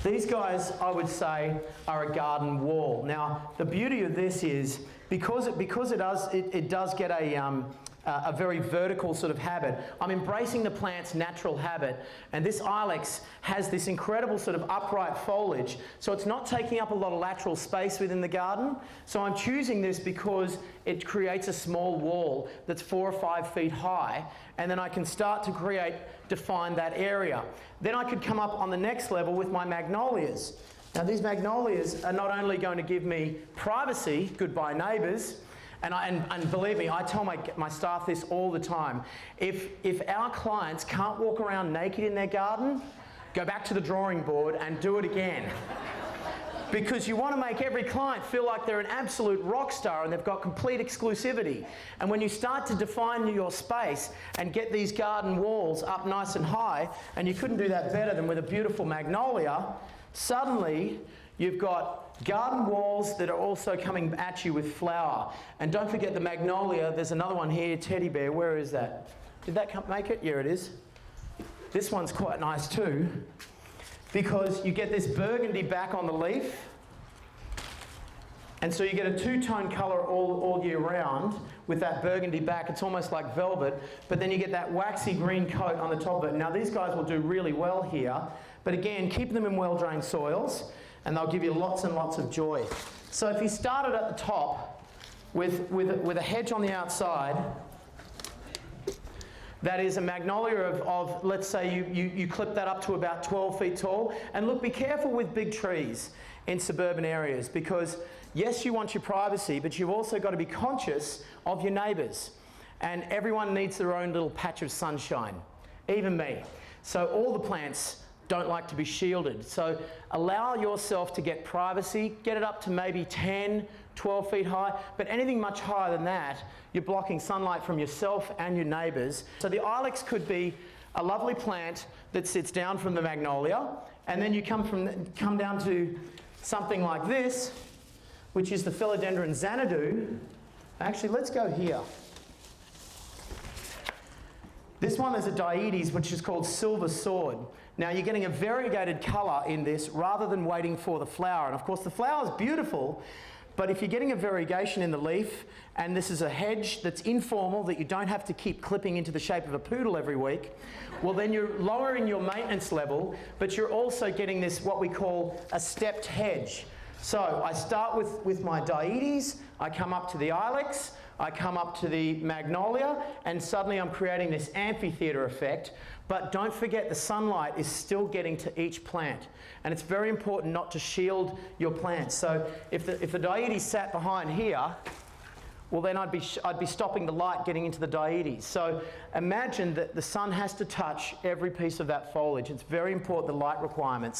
These guys, I would say, are a garden wall. Now, the beauty of this is because it does get a very vertical sort of habit. I'm embracing the plant's natural habit, and this ilex has this incredible sort of upright foliage, so it's not taking up a lot of lateral space within the garden. So I'm choosing this because it creates a small wall that's 4 or 5 feet high, and then I can start to define that area. Then I could come up on the next level with my magnolias. Now these magnolias are not only going to give me privacy, goodbye neighbours, and believe me, I tell my staff this all the time. If our clients can't walk around naked in their garden, go back to the drawing board and do it again. Because you want to make every client feel like they're an absolute rock star and they've got complete exclusivity. And when you start to define your space and get these garden walls up nice and high, and you couldn't do that better than with a beautiful magnolia, suddenly you've got garden walls that are also coming at you with flower. And don't forget the magnolia. There's another one here, teddy bear. Where is that? Did that make it? Yeah, it is. This one's quite nice too, because you get this burgundy back on the leaf. And so you get a two-tone colour all year round with that burgundy back. It's almost like velvet, but then you get that waxy green coat on the top of it. Now these guys will do really well here, but again, keep them in well-drained soils, and they'll give you lots and lots of joy. So if you started at the top with a hedge on the outside, that is a magnolia of let's say you clip that up to about 12 feet tall. And look, be careful with big trees in suburban areas, because yes, you want your privacy, but you've also got to be conscious of your neighbours. And everyone needs their own little patch of sunshine, even me. So all the plants don't like to be shielded. So allow yourself to get privacy, get it up to maybe 10, 12 feet high, but anything much higher than that, you're blocking sunlight from yourself and your neighbours. So the ilex could be a lovely plant that sits down from the magnolia, and then you come down to something like this, which is the Philodendron Xanadu. Actually, let's go here. This one is a dietes, which is called silver sword. Now you're getting a variegated colour in this rather than waiting for the flower. And of course the flower is beautiful, but if you're getting a variegation in the leaf, and this is a hedge that's informal, that you don't have to keep clipping into the shape of a poodle every week, well then you're lowering your maintenance level, but you're also getting this, what we call a stepped hedge. So I start with my dietes, I come up to the ilex, I come up to the magnolia, and suddenly I'm creating this amphitheatre effect. But don't forget, the sunlight is still getting to each plant, and it's very important not to shield your plants. So if the dietes sat behind here, well then I'd be stopping the light getting into the dietes. So imagine that the sun has to touch every piece of that foliage. It's very important, the light requirements.